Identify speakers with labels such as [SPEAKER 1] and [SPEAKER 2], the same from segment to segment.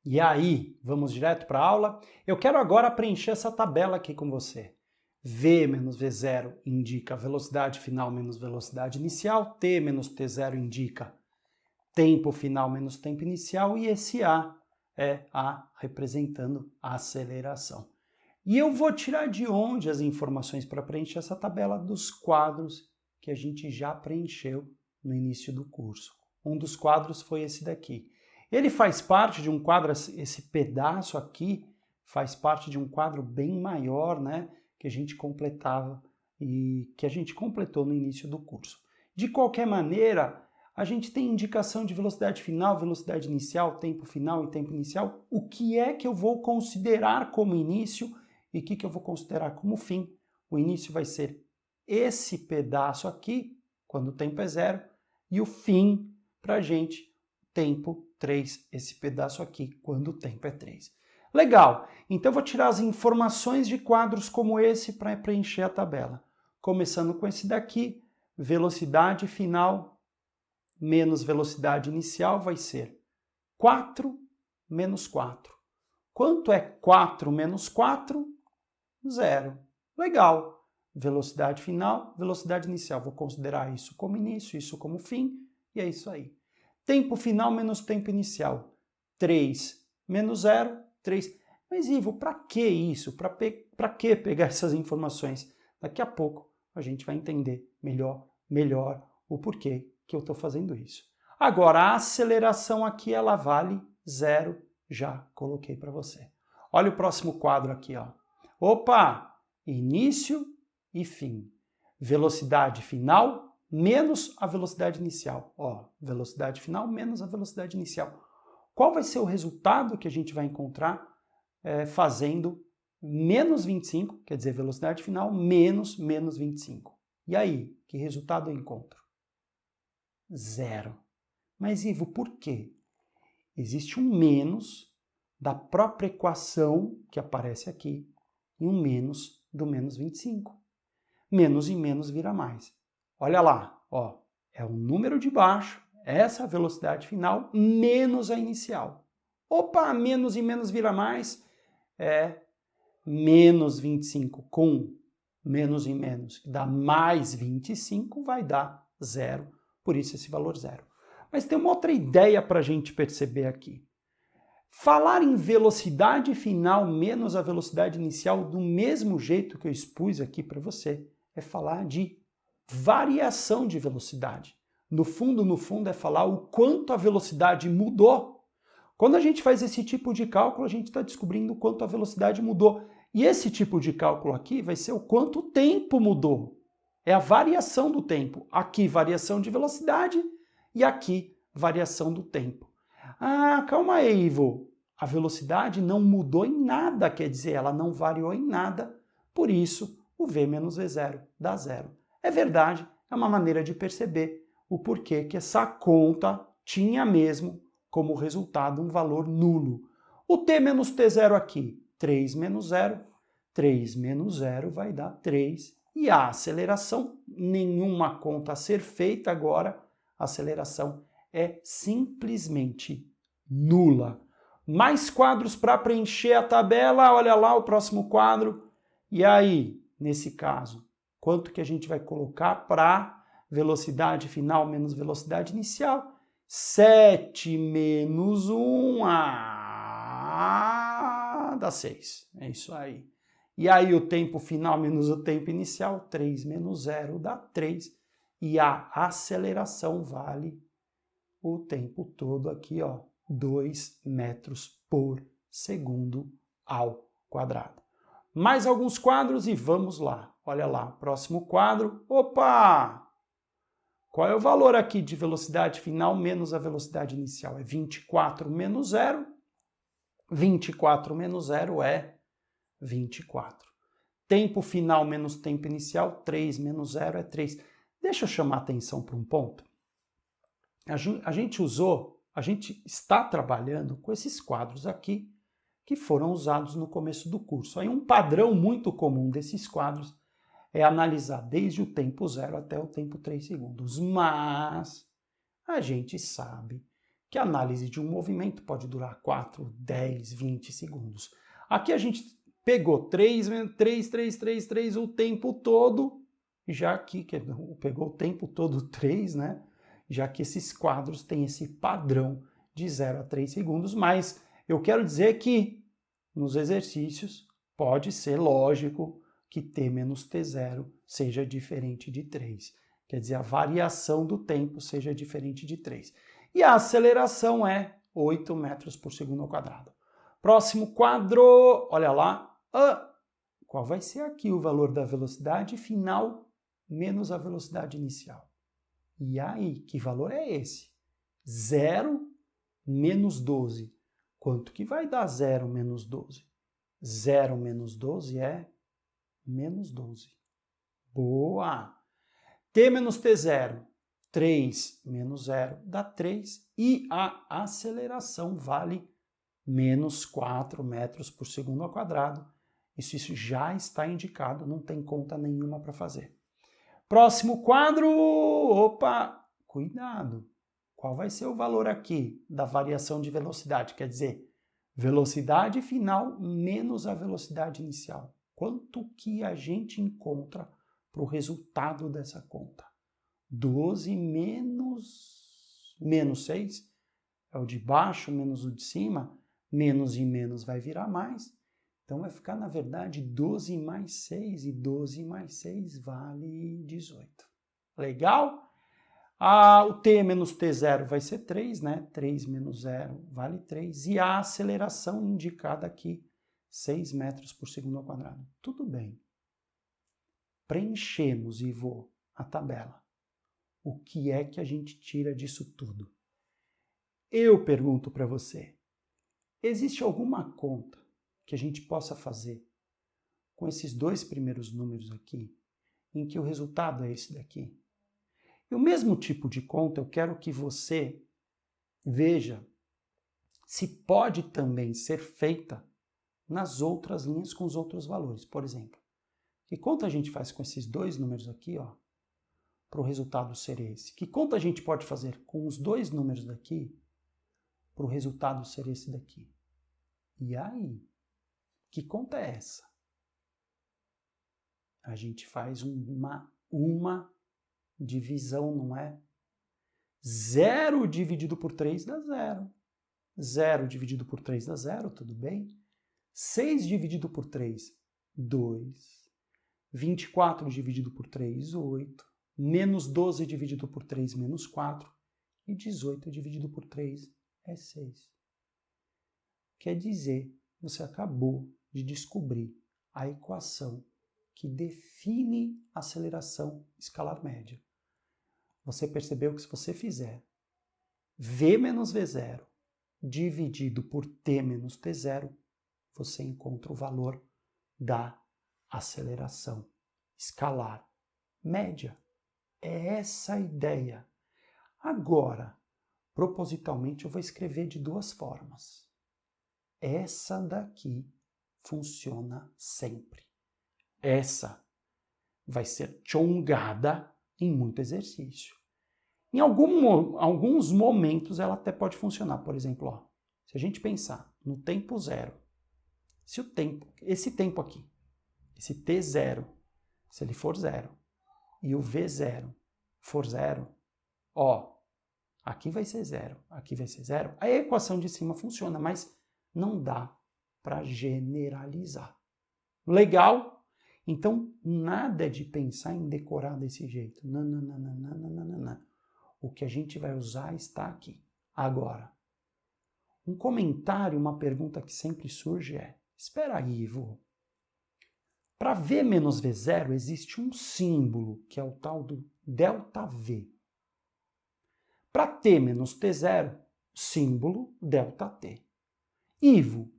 [SPEAKER 1] E aí, vamos direto para a aula? Eu quero agora preencher essa tabela aqui com você. V menos V0 indica velocidade final menos velocidade inicial, T menos T0 indica tempo final menos tempo inicial, e esse A é A representando a aceleração. E eu vou tirar de onde as informações para preencher essa tabela? Dos quadros que a gente já preencheu no início do curso. Um dos quadros foi esse daqui. Ele faz parte de um quadro, esse pedaço aqui faz parte de um quadro bem maior, né, que a gente completava e que a gente completou no início do curso. De qualquer maneira, a gente tem indicação de velocidade final, velocidade inicial, tempo final e tempo inicial. O que é que eu vou considerar como início e o que eu vou considerar como fim? O início vai ser esse pedaço aqui, quando o tempo é 0, e o fim, para a gente, tempo 3, esse pedaço aqui, quando o tempo é 3. Legal, então eu vou tirar as informações de quadros como esse para preencher a tabela. Começando com esse daqui, velocidade final menos velocidade inicial vai ser 4 menos 4. Quanto é 4 menos 4? 0. Legal. Velocidade final, velocidade inicial. Vou considerar isso como início, isso como fim, e é isso aí. Tempo final menos tempo inicial. 3 menos 0, 3. Mas, Ivo, para que isso? Para que pegar essas informações? Daqui a pouco a gente vai entender melhor o porquê que eu estou fazendo isso. Agora, a aceleração aqui, ela vale 0. Já coloquei para você. Olha o próximo quadro aqui, ó. Opa! Início e fim. Velocidade final menos a velocidade inicial. Ó, velocidade final menos a velocidade inicial. Qual vai ser o resultado que a gente vai encontrar fazendo menos 25, quer dizer, velocidade final menos 25. E aí, que resultado eu encontro? 0. Mas, Ivo, por quê? Existe um menos da própria equação que aparece aqui e um menos do menos 25. Menos e menos vira mais. Olha lá, ó, é o número de baixo, essa é a velocidade final, menos a inicial. Opa, menos e menos vira mais, é menos 25 com menos e menos, que dá mais 25, vai dar 0, por isso esse valor 0. Mas tem uma outra ideia para a gente perceber aqui. Falar em velocidade final menos a velocidade inicial do mesmo jeito que eu expus aqui para você é falar de variação de velocidade. No fundo, é falar o quanto a velocidade mudou. Quando a gente faz esse tipo de cálculo, a gente está descobrindo o quanto a velocidade mudou. E esse tipo de cálculo aqui vai ser o quanto o tempo mudou. É a variação do tempo. Aqui, variação de velocidade e aqui, variação do tempo. Ah, calma aí, Ivo. A velocidade não mudou em nada, quer dizer, ela não variou em nada. Por isso, o V menos V0 dá 0. É verdade, é uma maneira de perceber o porquê que essa conta tinha mesmo como resultado um valor nulo. O T menos T0 aqui, 3 menos 0. 3 menos 0 vai dar 3. E a aceleração, nenhuma conta a ser feita agora, a aceleração é simplesmente nula. Mais quadros para preencher a tabela, olha lá o próximo quadro. E aí, nesse caso, quanto que a gente vai colocar para velocidade final menos velocidade inicial? 7 menos 1, dá 6. É isso aí. E aí o tempo final menos o tempo inicial, 3 menos 0 dá 3. E a aceleração vale o tempo todo aqui, ó, 2 metros por segundo ao quadrado. Mais alguns quadros e vamos lá. Olha lá, próximo quadro. Opa! Qual é o valor aqui de velocidade final menos a velocidade inicial? É 24 menos 0. 24 menos 0 é 24. Tempo final menos tempo inicial, 3 menos 0 é 3. Deixa eu chamar a atenção para um ponto. A gente está trabalhando com esses quadros aqui que foram usados no começo do curso. Aí um padrão muito comum desses quadros é analisar desde o tempo 0 até o tempo 3 segundos. Mas a gente sabe que a análise de um movimento pode durar 4, 10, 20 segundos. Aqui a gente pegou 3 o tempo todo, já que pegou o tempo todo 3, né? Já que esses quadros têm esse padrão de 0 a 3 segundos, mas eu quero dizer que nos exercícios pode ser lógico que T menos T0 seja diferente de 3. Quer dizer, a variação do tempo seja diferente de 3. E a aceleração é 8 metros por segundo ao quadrado. Próximo quadro, olha lá. Qual vai ser aqui o valor da velocidade final menos a velocidade inicial? E aí, que valor é esse? 0 menos 12. Quanto que vai dar 0 menos 12? 0 menos 12 é menos 12. Boa! T menos T0, 3 menos 0 dá 3. E a aceleração vale menos 4 metros por segundo ao quadrado. Isso já está indicado, não tem conta nenhuma para fazer. Próximo quadro! Opa! Cuidado! Qual vai ser o valor aqui da variação de velocidade? Quer dizer, velocidade final menos a velocidade inicial. Quanto que a gente encontra para o resultado dessa conta? 12 menos 6 é o de baixo menos o de cima. Menos e menos vai virar mais. Então vai ficar, na verdade, 12 mais 6. E 12 mais 6 vale 18. Legal? O T menos T0 vai ser 3, né? 3 menos 0 vale 3. E a aceleração indicada aqui, 6 metros por segundo ao quadrado. Tudo bem. Preenchemos, Ivo, a tabela. O que é que a gente tira disso tudo? Eu pergunto para você, existe alguma conta que a gente possa fazer com esses dois primeiros números aqui, em que o resultado é esse daqui? E o mesmo tipo de conta eu quero que você veja se pode também ser feita nas outras linhas com os outros valores. Por exemplo, que conta a gente faz com esses dois números aqui, ó, para o resultado ser esse? Que conta a gente pode fazer com os dois números daqui para o resultado ser esse daqui? E aí, que conta é essa? A gente faz uma divisão, não é? 0 dividido por 3 dá 0. 0 dividido por 3 dá 0, tudo bem? 6 dividido por 3, 2. 24 dividido por 3, 8. Menos 12 dividido por 3, menos 4. E 18 dividido por 3 é 6. Quer dizer, você acabou de descobrir a equação que define a aceleração escalar média. Você percebeu que se você fizer V menos V0 dividido por T menos T0, você encontra o valor da aceleração escalar média. É essa a ideia. Agora, propositalmente, eu vou escrever de duas formas. Essa daqui funciona sempre. Essa vai ser chongada em muito exercício. Em alguns momentos ela até pode funcionar. Por exemplo, ó, se a gente pensar no tempo zero, se esse tempo aqui, esse T0, se ele for zero e o V0 for zero, ó, aqui vai ser zero, aqui vai ser zero, a equação de cima funciona, mas não dá para generalizar. Legal? Então, nada de pensar em decorar desse jeito. Não, não, não, não, não, não, não, não. O que a gente vai usar está aqui. Agora, um comentário, uma pergunta que sempre surge é: espera aí, Ivo. Para V menos V0 existe um símbolo, que é o tal do ΔV. Para T menos T0, símbolo ΔT. Ivo,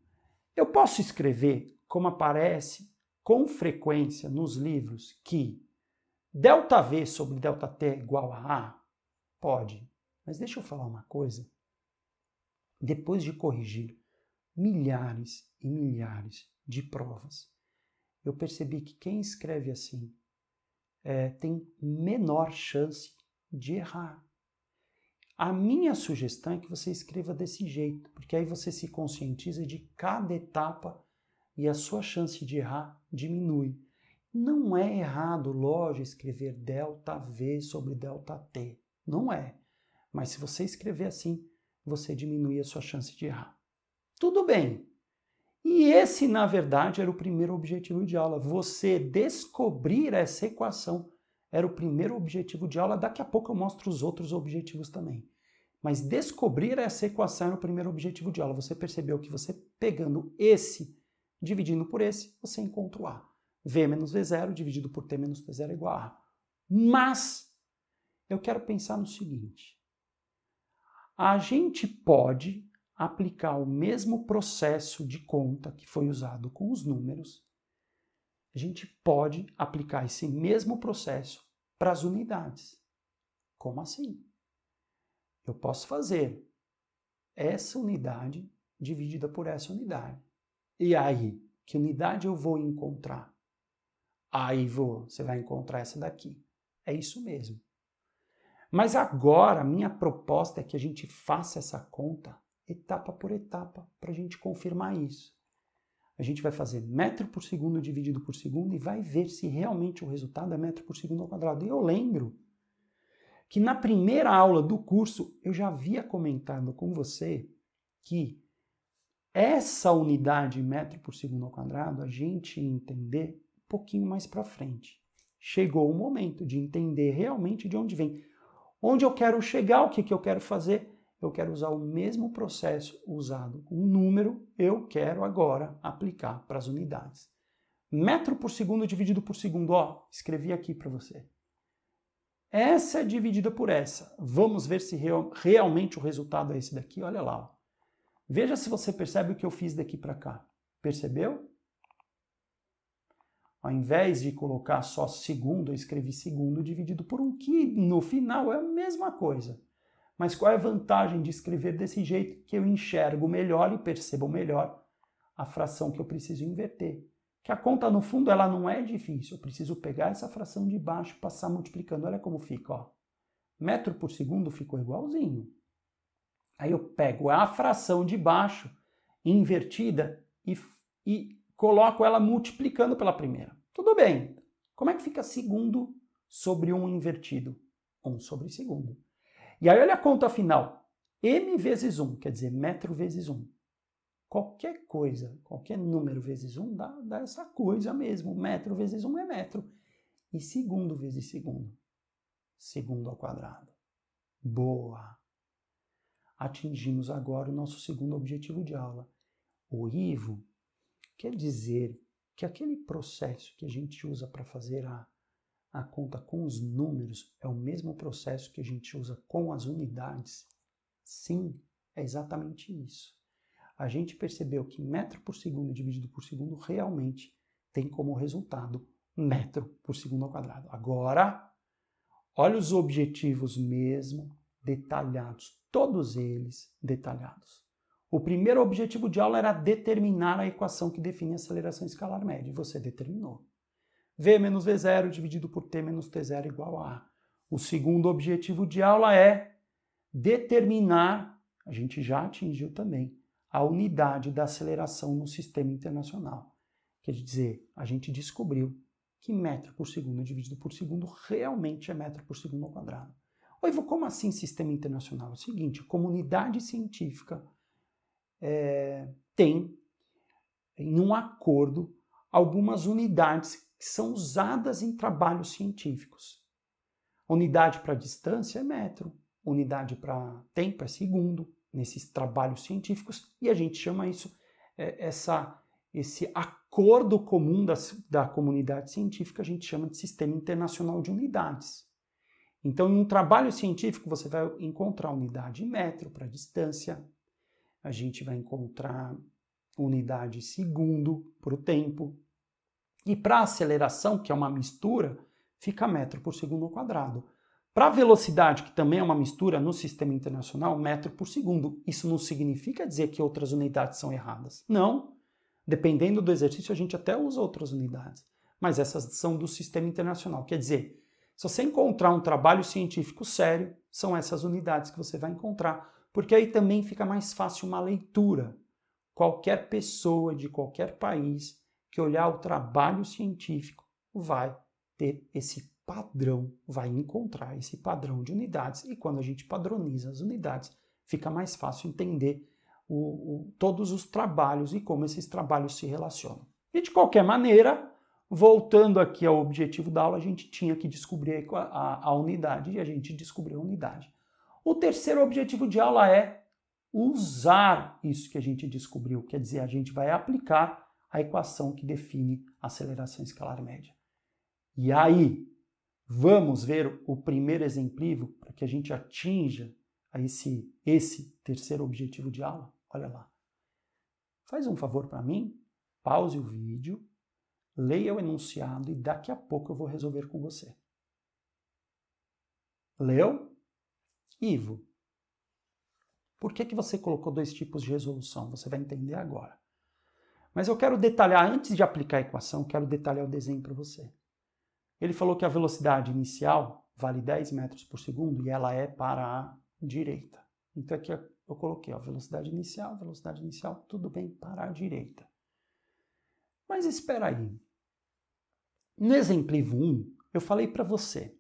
[SPEAKER 1] eu posso escrever como aparece com frequência nos livros que ΔV sobre ΔT é igual a A? Pode, mas deixa eu falar uma coisa. Depois de corrigir milhares e milhares de provas, eu percebi que quem escreve assim tem menor chance de errar. A minha sugestão é que você escreva desse jeito, porque aí você se conscientiza de cada etapa e a sua chance de errar diminui. Não é errado, lógico, escrever ΔV sobre ΔT. Não é. Mas se você escrever assim, você diminui a sua chance de errar. Tudo bem. E esse, na verdade, era o primeiro objetivo de aula. Você descobrir essa equação era o primeiro objetivo de aula. Daqui a pouco eu mostro os outros objetivos também. Mas descobrir essa equação era o primeiro objetivo de aula. Você percebeu que você pegando esse, dividindo por esse, você encontra o A. V menos V0 dividido por T menos T0 é igual a A. Mas eu quero pensar no seguinte. A gente pode aplicar o mesmo processo de conta que foi usado com os números. A gente pode aplicar esse mesmo processo para as unidades. Como assim? Eu posso fazer essa unidade dividida por essa unidade. E aí, que unidade eu vou encontrar? Aí você vai encontrar essa daqui. É isso mesmo. Mas agora, a minha proposta é que a gente faça essa conta etapa por etapa para a gente confirmar isso. A gente vai fazer metro por segundo dividido por segundo e vai ver se realmente o resultado é metro por segundo ao quadrado. E eu lembro que na primeira aula do curso eu já havia comentado com você que essa unidade metro por segundo ao quadrado a gente ia entender um pouquinho mais para frente. Chegou o momento de entender realmente de onde vem. Onde eu quero chegar, o que eu quero fazer? Eu quero usar o mesmo processo usado com um número, eu quero agora aplicar para as unidades. Metro por segundo dividido por segundo, ó, escrevi aqui para você. Essa é dividida por essa. Vamos ver se realmente o resultado é esse daqui, olha lá. Ó. Veja se você percebe o que eu fiz daqui para cá. Percebeu? Ao invés de colocar só segundo, eu escrevi segundo dividido por 1, que no final é a mesma coisa. Mas qual é a vantagem de escrever desse jeito? Que eu enxergo melhor e percebo melhor a fração que eu preciso inverter. Que a conta, no fundo, ela não é difícil. Eu preciso pegar essa fração de baixo e passar multiplicando. Olha como fica, ó. Metro por segundo ficou igualzinho. Aí eu pego a fração de baixo invertida e coloco ela multiplicando pela primeira. Tudo bem. Como é que fica segundo sobre 1 invertido? 1 sobre segundo. E aí olha a conta final. M vezes 1, quer dizer, metro vezes 1. Qualquer coisa, qualquer número vezes 1 dá essa coisa mesmo. Metro vezes 1 é metro. E segundo vezes segundo? Segundo ao quadrado. Boa! Atingimos agora o nosso segundo objetivo de aula. O IVO quer dizer que aquele processo que a gente usa para fazer a conta com os números é o mesmo processo que a gente usa com as unidades? Sim, é exatamente isso. A gente percebeu que metro por segundo dividido por segundo realmente tem como resultado metro por segundo ao quadrado. Agora, olha os objetivos mesmo detalhados, todos eles detalhados. O primeiro objetivo de aula era determinar a equação que define a aceleração escalar média, e você determinou. V menos V0 dividido por T menos T0 igual a A. O segundo objetivo de aula é determinar, a gente já atingiu também, a unidade da aceleração no sistema internacional. Quer dizer, a gente descobriu que metro por segundo dividido por segundo realmente é metro por segundo ao quadrado. Oi, Ivo, como assim sistema internacional? É o seguinte, a comunidade científica tem em um acordo algumas unidades que são usadas em trabalhos científicos. Unidade para distância é metro, unidade para tempo é segundo, nesses trabalhos científicos, e a gente chama isso, esse acordo comum da comunidade científica, a gente chama de Sistema Internacional de Unidades. Então, em um trabalho científico, você vai encontrar unidade em metro para distância, a gente vai encontrar unidade segundo para o tempo, e para aceleração, que é uma mistura, fica metro por segundo ao quadrado. Para velocidade, que também é uma mistura no sistema internacional, metro por segundo. Isso não significa dizer que outras unidades são erradas. Não. Dependendo do exercício, a gente até usa outras unidades. Mas essas são do sistema internacional. Quer dizer, Se você encontrar um trabalho científico sério, são essas unidades que você vai encontrar, porque aí também fica mais fácil uma leitura. Qualquer pessoa de qualquer país que olhar o trabalho científico vai ter esse padrão, vai encontrar esse padrão de unidades, e quando a gente padroniza as unidades, fica mais fácil entender todos os trabalhos e como esses trabalhos se relacionam. E de qualquer maneira, voltando aqui ao objetivo da aula, a gente tinha que descobrir a unidade, e a gente descobriu a unidade. O terceiro objetivo de aula é usar isso que a gente descobriu, quer dizer, a gente vai aplicar a equação que define a aceleração escalar média. E aí, vamos ver o primeiro exemplo para que a gente atinja esse terceiro objetivo de aula? Olha lá. Faz um favor para mim, pause o vídeo, leia o enunciado e daqui a pouco eu vou resolver com você. Leu? Ivo, por que você colocou dois tipos de resolução? Você vai entender agora. Mas eu quero detalhar, antes de aplicar a equação, quero detalhar o desenho para você. Ele falou que a velocidade inicial vale 10 metros por segundo e ela é para a direita. Então aqui eu coloquei velocidade inicial, tudo bem, para a direita. Mas espera aí. No exemplo 1, eu falei para você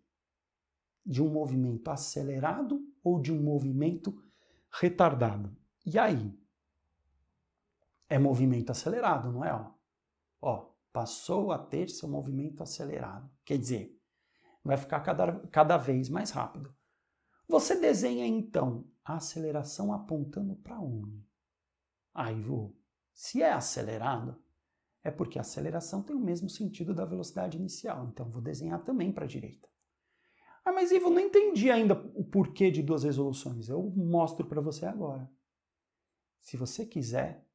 [SPEAKER 1] de um movimento acelerado ou de um movimento retardado. E aí? É movimento acelerado, não é? Passou a ter seu movimento acelerado. Quer dizer, vai ficar cada vez mais rápido. Você desenha, então, a aceleração apontando para onde? Ivo, se é acelerado, é porque a aceleração tem o mesmo sentido da velocidade inicial. Então, vou desenhar também para a direita. Mas Ivo, não entendi ainda o porquê de duas resoluções. Eu mostro para você agora. Se você quiser,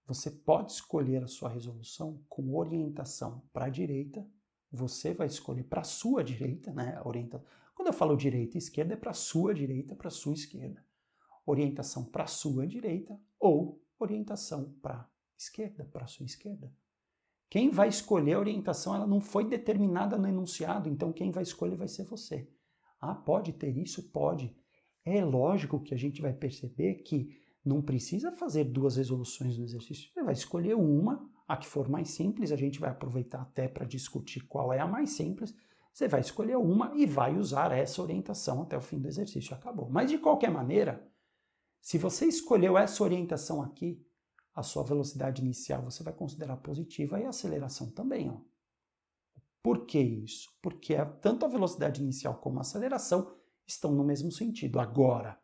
[SPEAKER 1] você pode escolher a sua resolução com orientação para a direita. Você vai escolher para a sua direita, né? Quando eu falo direita e esquerda, é para a sua direita, para a sua esquerda. Orientação para a sua direita ou orientação para a esquerda, para a sua esquerda. Quem vai escolher a orientação, ela não foi determinada no enunciado, então quem vai escolher vai ser você. Pode ter isso? Pode. É lógico que a gente vai perceber que não precisa fazer duas resoluções no exercício. Você vai escolher uma, a que for mais simples, a gente vai aproveitar até para discutir qual é a mais simples. Você vai escolher uma e vai usar essa orientação até o fim do exercício. Acabou. Mas de qualquer maneira, se você escolheu essa orientação aqui, a sua velocidade inicial você vai considerar positiva e a aceleração também. Por que isso? Porque tanto a velocidade inicial como a aceleração estão no mesmo sentido. Agora,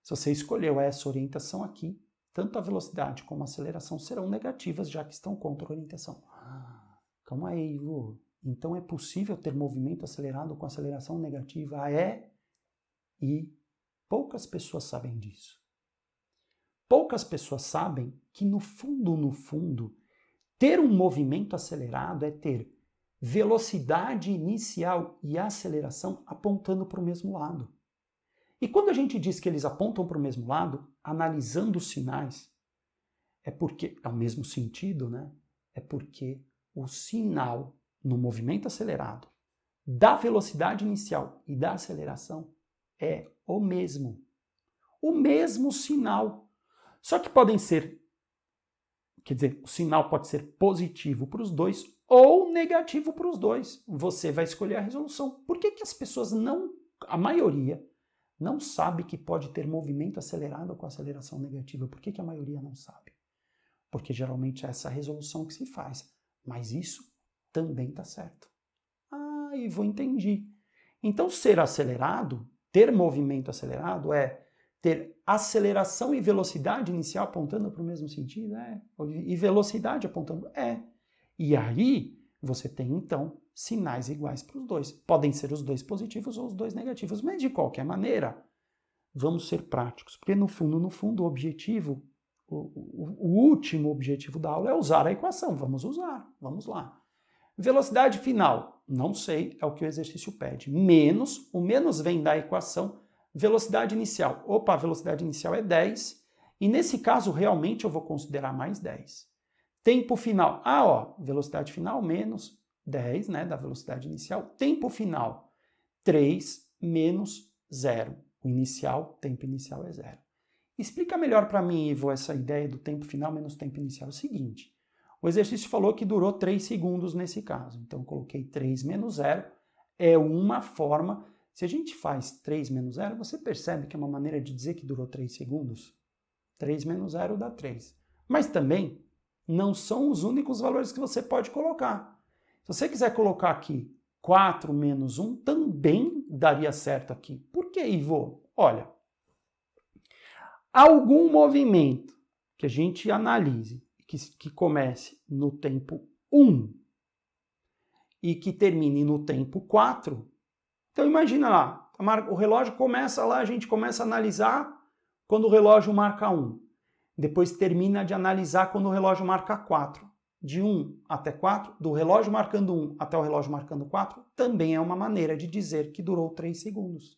[SPEAKER 1] se você escolheu essa orientação aqui, tanto a velocidade como a aceleração serão negativas, já que estão contra a orientação. Calma aí, Ivo. Então é possível ter movimento acelerado com aceleração negativa? E poucas pessoas sabem disso. Poucas pessoas sabem que, no fundo, ter um movimento acelerado é ter velocidade inicial e aceleração apontando para o mesmo lado. E quando a gente diz que eles apontam para o mesmo lado, analisando os sinais, é porque, é o mesmo sentido, né? É porque o sinal no movimento acelerado, da velocidade inicial e da aceleração é o mesmo. O mesmo sinal. Só que podem ser, quer dizer, o sinal pode ser positivo para os dois ou negativo para os dois. Você vai escolher a resolução. Por que as pessoas a maioria, não sabe que pode ter movimento acelerado com aceleração negativa? Por que a maioria não sabe? Porque geralmente é essa resolução que se faz. Mas isso também está certo. Ivo, entendi. Então, ser acelerado, ter movimento acelerado é ter aceleração e velocidade inicial apontando para o mesmo sentido? E velocidade apontando? E aí, você tem, então, sinais iguais para os dois. Podem ser os dois positivos ou os dois negativos, mas de qualquer maneira, vamos ser práticos, porque no fundo, o objetivo, o último objetivo da aula é usar a equação. Vamos usar, vamos lá. Velocidade final, não sei, é o que o exercício pede. O menos vem da equação. Velocidade inicial, a velocidade inicial é 10, e nesse caso realmente eu vou considerar mais 10. Tempo final, velocidade final menos 10, né, da velocidade inicial. Tempo final 3 menos 0. O tempo inicial é 0. Explica melhor para mim, Ivo, essa ideia do tempo final menos tempo inicial. É o seguinte, o exercício falou que durou 3 segundos nesse caso. Então, eu coloquei 3 menos 0. É uma forma... Se a gente faz 3 menos 0, você percebe que é uma maneira de dizer que durou 3 segundos? 3 menos 0 dá 3. Mas também não são os únicos valores que você pode colocar. Se você quiser colocar aqui 4 menos 1, também daria certo aqui. Por que, Ivo? Olha, algum movimento que a gente analise, que comece no tempo 1 e que termine no tempo 4, então imagina lá, o relógio começa lá, a gente começa a analisar quando o relógio marca 1. Depois termina de analisar quando o relógio marca 4. De 1 até 4, do relógio marcando 1 até o relógio marcando 4, também é uma maneira de dizer que durou 3 segundos.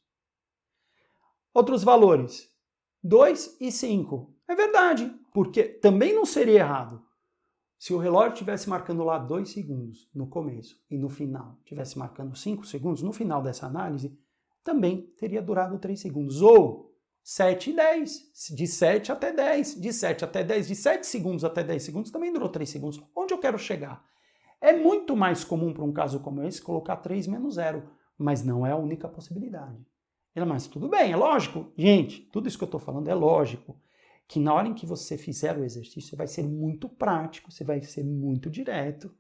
[SPEAKER 1] Outros valores, 2 e 5. É verdade, porque também não seria errado. Se o relógio estivesse marcando lá 2 segundos no começo e no final estivesse marcando 5 segundos, no final dessa análise, também teria durado 3 segundos. Ou 7 e 10, de 7 até 10, de 7 até 10, de 7 segundos até 10 segundos também durou 3 segundos. Onde eu quero chegar? É muito mais comum para um caso como esse colocar 3 menos 0, mas não é a única possibilidade. Mas tudo bem, é lógico. Gente, tudo isso que eu estou falando é lógico. Que na hora em que você fizer o exercício, você vai ser muito prático, você vai ser muito direto.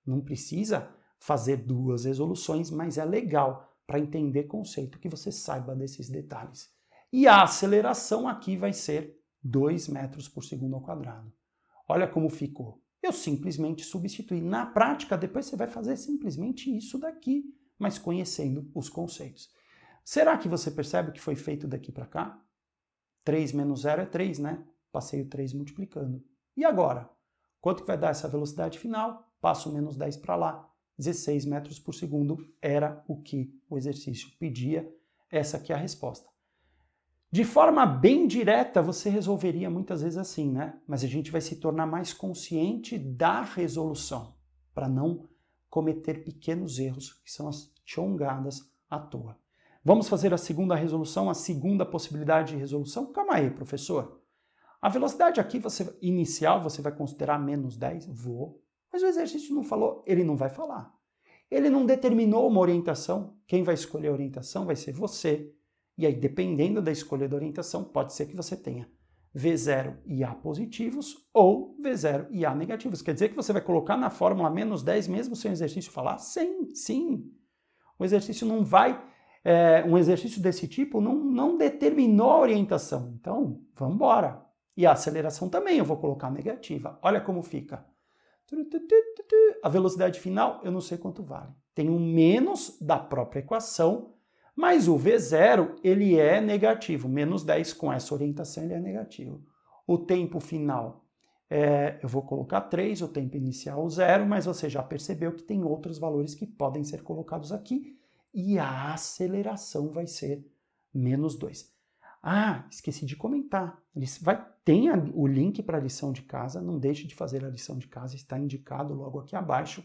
[SPEAKER 1] Não precisa fazer 2 resoluções, mas é legal para entender conceito que você saiba desses detalhes. E a aceleração aqui vai ser 2 metros por segundo ao quadrado. Olha como ficou. Eu simplesmente substituí. Na prática, depois você vai fazer simplesmente isso daqui, mas conhecendo os conceitos. Será que você percebe o que foi feito daqui para cá? 3 menos 0 é 3, né? Passei o 3 multiplicando. E agora? Quanto que vai dar essa velocidade final? Passo menos 10 para lá. 16 metros por segundo era o que o exercício pedia. Essa aqui é a resposta. De forma bem direta, você resolveria muitas vezes assim, né? Mas a gente vai se tornar mais consciente da resolução, para não cometer pequenos erros, que são as chongadas à toa. Vamos fazer a segunda resolução, a segunda possibilidade de resolução? Calma aí, professor. A velocidade aqui inicial você vai considerar menos 10? Vou. Mas o exercício não falou, ele não vai falar. Ele não determinou uma orientação. Quem vai escolher a orientação vai ser você. E aí, dependendo da escolha da orientação, pode ser que você tenha V0 e A positivos ou V0 e A negativos. Quer dizer que você vai colocar na fórmula menos 10 mesmo sem o exercício falar? Sim. O exercício não vai... um exercício desse tipo não determinou a orientação. Então, vamos embora. E a aceleração também eu vou colocar negativa. Olha como fica. A velocidade final eu não sei quanto vale. Tem um menos da própria equação, mas o V0 ele é negativo. Menos 10 com essa orientação ele é negativo. O tempo final eu vou colocar 3, o tempo inicial 0, mas você já percebeu que tem outros valores que podem ser colocados aqui. E a aceleração vai ser menos 2. Ah, esqueci de comentar. Tem o link para a lição de casa, não deixe de fazer a lição de casa, está indicado logo aqui abaixo.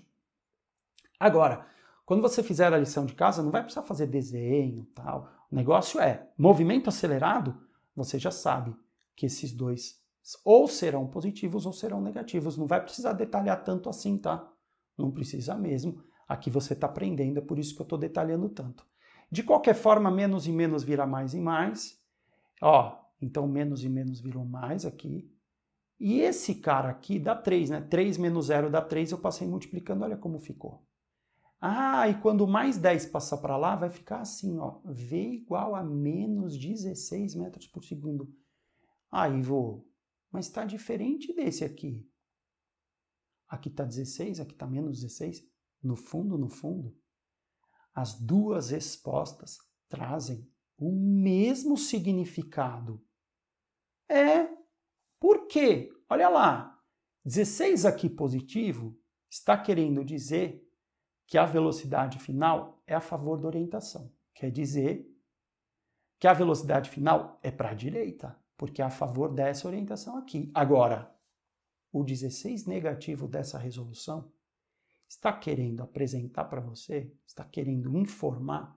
[SPEAKER 1] Agora, quando você fizer a lição de casa, não vai precisar fazer desenho e tal. O negócio é, movimento acelerado, você já sabe que esses dois ou serão positivos ou serão negativos. Não vai precisar detalhar tanto assim, tá? Não precisa mesmo. Aqui você está aprendendo, é por isso que eu estou detalhando tanto. De qualquer forma, menos e menos vira mais e mais. Então menos e menos virou mais aqui. E esse cara aqui dá 3, né? 3 menos 0 dá 3, eu passei multiplicando, olha como ficou. E quando mais 10 passar para lá, vai ficar assim, V igual a menos 16 metros por segundo. Ivo, mas está diferente desse aqui. Aqui está 16, aqui está menos 16. No fundo, as duas respostas trazem o mesmo significado. Por quê? Olha lá, 16 aqui positivo está querendo dizer que a velocidade final é a favor da orientação. Quer dizer que a velocidade final é para a direita, porque é a favor dessa orientação aqui. Agora, o 16 negativo dessa resolução está querendo apresentar para você, está querendo informar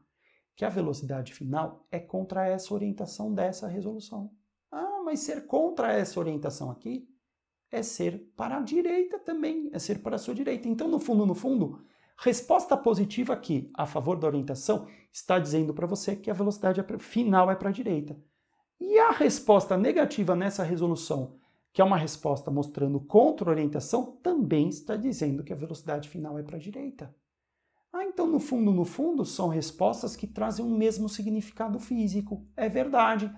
[SPEAKER 1] que a velocidade final é contra essa orientação dessa resolução. Ah, mas ser contra essa orientação aqui é ser para a direita também, é ser para a sua direita. Então, no fundo, resposta positiva aqui, a favor da orientação, está dizendo para você que a velocidade final é para a direita. E a resposta negativa nessa resolução, que é uma resposta mostrando contra a orientação, também está dizendo que a velocidade final é para a direita. Ah, então no fundo, são respostas que trazem o mesmo significado físico. É verdade.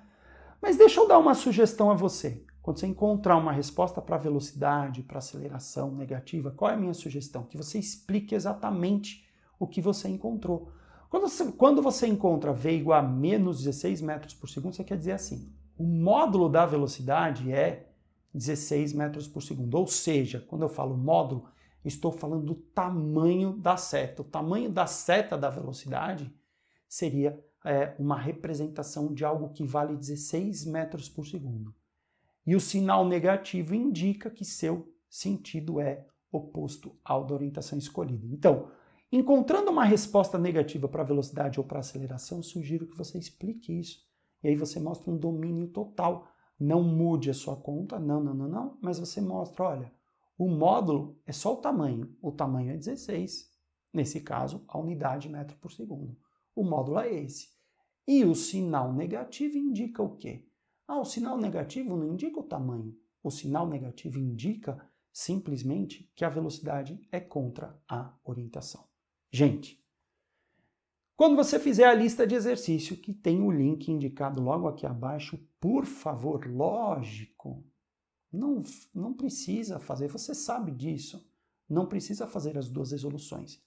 [SPEAKER 1] Mas deixa eu dar uma sugestão a você. Quando você encontrar uma resposta para velocidade, para aceleração negativa, qual é a minha sugestão? Que você explique exatamente o que você encontrou. Quando você encontra v igual a menos 16 metros por segundo, você quer dizer assim, o módulo da velocidade é 16 metros por segundo. Ou seja, quando eu falo módulo, estou falando do tamanho da seta. O tamanho da seta da velocidade seria uma representação de algo que vale 16 metros por segundo. E o sinal negativo indica que seu sentido é oposto ao da orientação escolhida. Então, encontrando uma resposta negativa para a velocidade ou para a aceleração, eu sugiro que você explique isso. E aí você mostra um domínio total. Não mude a sua conta, não, mas você mostra, olha, o módulo é só o tamanho é 16. Nesse caso, a unidade metro por segundo. O módulo é esse. E o sinal negativo indica o quê? Ah, o sinal negativo não indica o tamanho. O sinal negativo indica simplesmente que a velocidade é contra a orientação. Gente, quando você fizer a lista de exercício, que tem o link indicado logo aqui abaixo, por favor, lógico, não precisa fazer, você sabe disso, não precisa fazer as duas resoluções.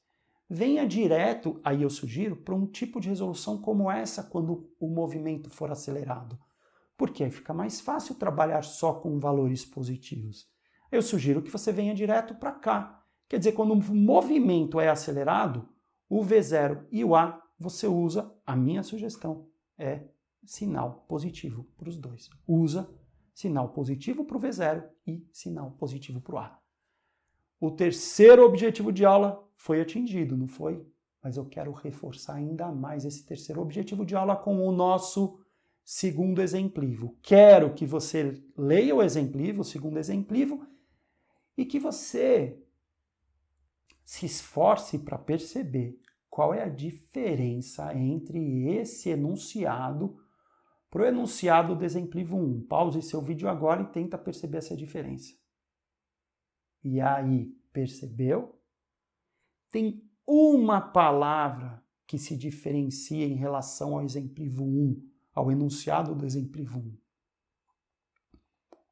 [SPEAKER 1] Venha direto, aí eu sugiro, para um tipo de resolução como essa quando o movimento for acelerado. Porque aí fica mais fácil trabalhar só com valores positivos. Eu sugiro que você venha direto para cá. Quer dizer, quando o movimento é acelerado, o V0 e o A, você usa, a minha sugestão é sinal positivo para os dois. Usa sinal positivo para o V0 e sinal positivo para o A. O terceiro objetivo de aula foi atingido, não foi? Mas eu quero reforçar ainda mais esse terceiro objetivo de aula com o nosso segundo exemplivo. Quero que você leia o exemplivo, o segundo exemplivo, e que você se esforce para perceber qual é a diferença entre esse enunciado para o enunciado do exemplivo 1. Pause seu vídeo agora e tenta perceber essa diferença. E aí, percebeu? Tem uma palavra que se diferencia em relação ao exemplivo 1, ao enunciado do exemplivo 1.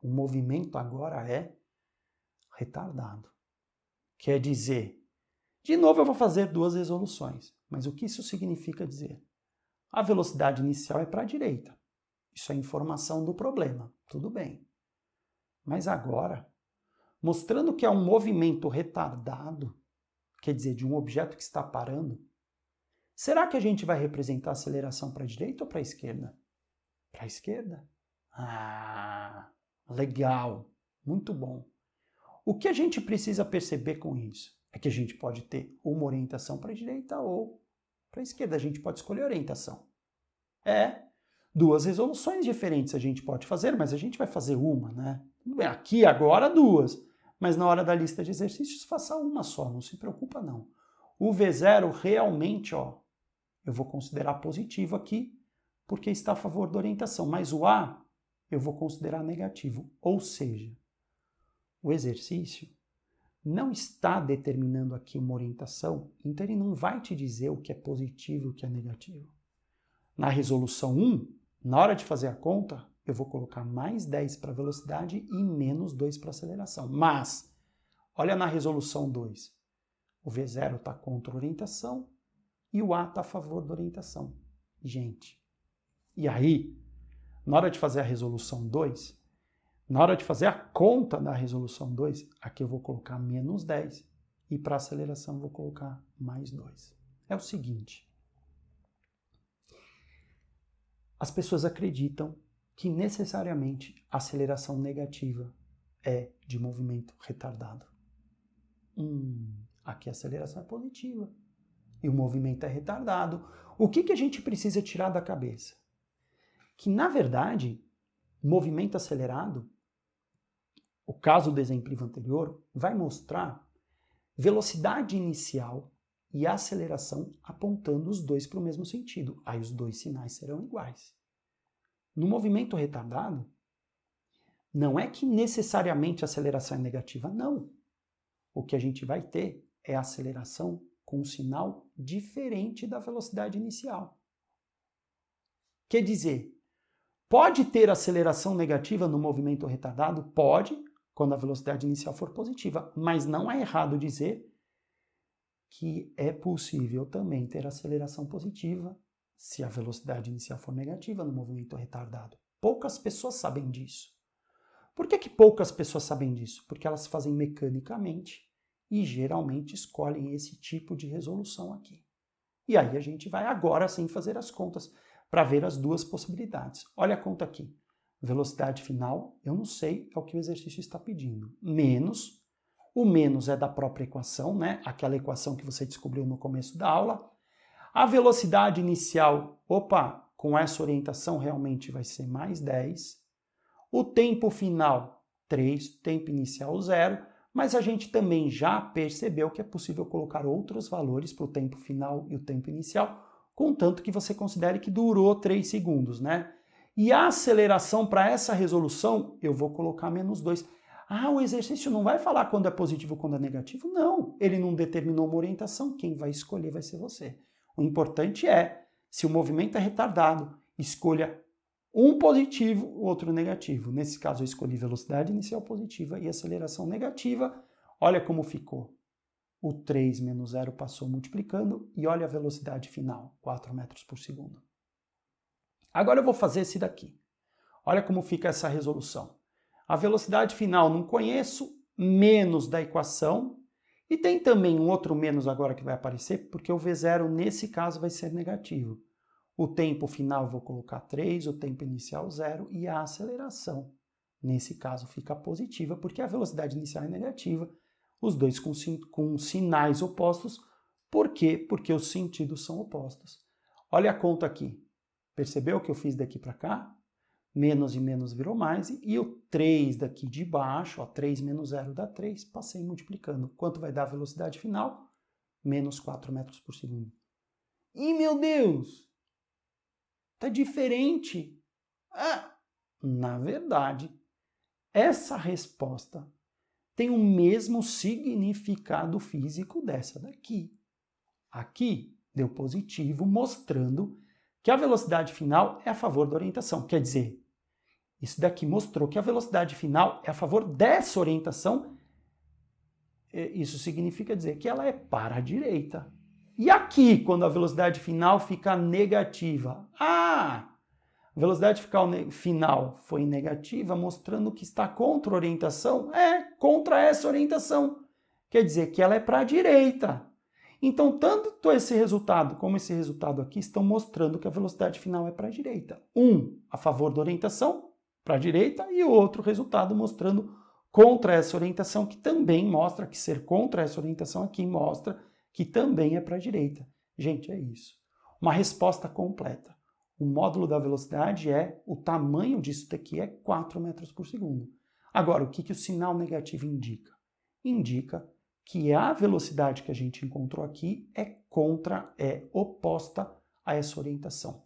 [SPEAKER 1] O movimento agora é retardado. Quer dizer, de novo eu vou fazer duas resoluções, mas o que isso significa dizer? A velocidade inicial é para a direita. Isso é informação do problema, tudo bem. Mas agora, mostrando que é um movimento retardado, quer dizer, de um objeto que está parando, será que a gente vai representar a aceleração para a direita ou para a esquerda? Para a esquerda? Ah, legal, muito bom. O que a gente precisa perceber com isso é que a gente pode ter uma orientação para a direita ou para a esquerda. A gente pode escolher a orientação. Duas resoluções diferentes a gente pode fazer, mas a gente vai fazer uma, né? Aqui agora duas, mas na hora da lista de exercícios faça uma só, não se preocupa não. O V0 realmente, eu vou considerar positivo aqui, porque está a favor da orientação, mas o A eu vou considerar negativo, ou seja, o exercício não está determinando aqui uma orientação, então ele não vai te dizer o que é positivo e o que é negativo. Na resolução 1, na hora de fazer a conta, eu vou colocar mais 10 para velocidade e menos 2 para aceleração. Mas, olha na resolução 2, o V0 está contra a orientação e o A está a favor da orientação. Gente, e aí, na hora de fazer a resolução 2, na hora de fazer a conta da resolução 2, aqui eu vou colocar menos 10 e para aceleração eu vou colocar mais 2. É o seguinte, as pessoas acreditam que necessariamente a aceleração negativa é de movimento retardado. Aqui a aceleração é positiva. e o movimento é retardado, o que a gente precisa tirar da cabeça? Que, na verdade, movimento acelerado, o caso do exemplo anterior, vai mostrar velocidade inicial e aceleração apontando os dois para o mesmo sentido. Aí os dois sinais serão iguais. No movimento retardado, não é que necessariamente a aceleração é negativa, não. O que a gente vai ter é a aceleração com um sinal diferente da velocidade inicial. Quer dizer, pode ter aceleração negativa no movimento retardado? Pode, quando a velocidade inicial for positiva, mas não é errado dizer que é possível também ter aceleração positiva se a velocidade inicial for negativa no movimento retardado. Poucas pessoas sabem disso. Por que poucas pessoas sabem disso? Porque elas fazem mecanicamente e geralmente escolhem esse tipo de resolução aqui. E aí a gente vai agora sim fazer as contas para ver as duas possibilidades. Olha a conta aqui. Velocidade final, eu não sei, é o que o exercício está pedindo. Menos, o menos é da própria equação, né? Aquela equação que você descobriu no começo da aula. A velocidade inicial, opa, com essa orientação realmente vai ser mais 10. O tempo final, 3, tempo inicial, 0, mas a gente também já percebeu que é possível colocar outros valores para o tempo final e o tempo inicial, contanto que você considere que durou 3 segundos, né? E a aceleração para essa resolução, eu vou colocar menos 2. Ah, o exercício não vai falar quando é positivo ou quando é negativo? Não, ele não determinou uma orientação, quem vai escolher vai ser você. O importante é, se o movimento é retardado, escolha um positivo, o outro negativo. Nesse caso, eu escolhi velocidade inicial positiva e aceleração negativa. Olha como ficou. O 3 menos 0 passou multiplicando e olha a velocidade final, 4 metros por segundo. Agora eu vou fazer esse daqui. Olha como fica essa resolução. A velocidade final não conheço, menos da equação. E tem também um outro menos agora que vai aparecer, porque o V0 nesse caso vai ser negativo. O tempo final vou colocar 3, o tempo inicial 0 e a aceleração, nesse caso, fica positiva, porque a velocidade inicial é negativa, os dois com sinais opostos. Por quê? Porque os sentidos são opostos. Olha a conta aqui. Percebeu que eu fiz daqui para cá? Menos e menos virou mais, e o 3 daqui de baixo, ó, 3 menos 0 dá 3, passei multiplicando. Quanto vai dar a velocidade final? Menos 4 metros por segundo. Ih, meu Deus! Tá diferente. Na verdade, essa resposta tem o mesmo significado físico dessa daqui. Aqui deu positivo, mostrando que a velocidade final é a favor da orientação. Quer dizer, isso daqui mostrou que a velocidade final é a favor dessa orientação. Isso significa dizer que ela é para a direita. E aqui, quando a velocidade final fica negativa? A velocidade final foi negativa, mostrando que está contra a orientação? Contra essa orientação. Quer dizer que ela é para a direita. Então, tanto esse resultado como esse resultado aqui estão mostrando que a velocidade final é para a direita. Um a favor da orientação, para a direita, e o outro resultado mostrando contra essa orientação, que também mostra que ser contra essa orientação aqui mostra que também é para a direita. Gente, é isso. Uma resposta completa. O módulo da velocidade o tamanho disso daqui é 4 metros por segundo. Agora, o que o sinal negativo indica? Indica que a velocidade que a gente encontrou aqui é oposta a essa orientação.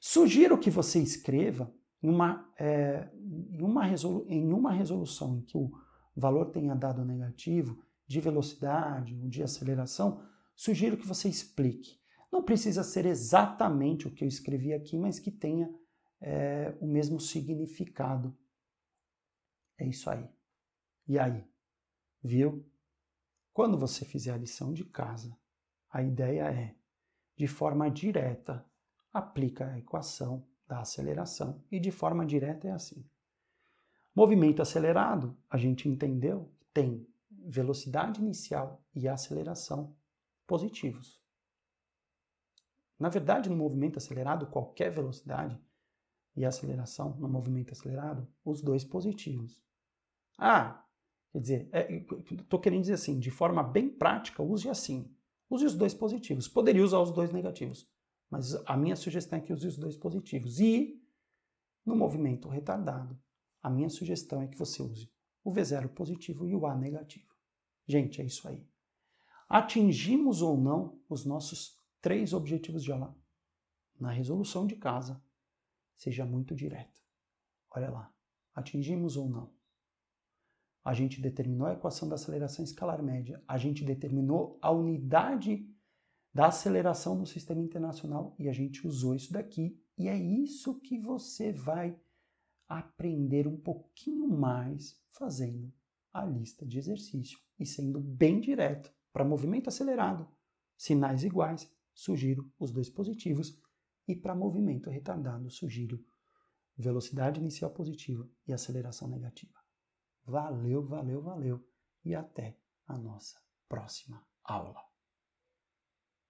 [SPEAKER 1] Sugiro que você escreva em uma resolução em que o valor tenha dado negativo, de velocidade ou de aceleração, sugiro que você explique. Não precisa ser exatamente o que eu escrevi aqui, mas que tenha o mesmo significado. É isso aí. E aí? Viu? Quando você fizer a lição de casa, a ideia é, de forma direta, aplica a equação da aceleração. E de forma direta é assim. Movimento acelerado, a gente entendeu, tem velocidade inicial e aceleração positivos. Na verdade, no movimento acelerado, qualquer velocidade e aceleração no movimento acelerado, os dois positivos. Quer dizer, estou querendo dizer assim, de forma bem prática, use assim. use os dois positivos. Poderia usar os dois negativos, mas a minha sugestão é que use os dois positivos. E no movimento retardado, a minha sugestão é que você use o V0 positivo e o A negativo. Gente, é isso aí. Atingimos ou não os nossos 3 objetivos de aula? Na resolução de casa, seja muito direto. Olha lá, atingimos ou não? A gente determinou a equação da aceleração escalar média, a gente determinou a unidade da aceleração no sistema internacional e a gente usou isso daqui. E é isso que você vai aprender um pouquinho mais fazendo a lista de exercício e sendo bem direto. Para movimento acelerado, sinais iguais, sugiro os dois positivos. E para movimento retardado, sugiro velocidade inicial positiva e aceleração negativa. Valeu, valeu, valeu. E até a nossa próxima aula.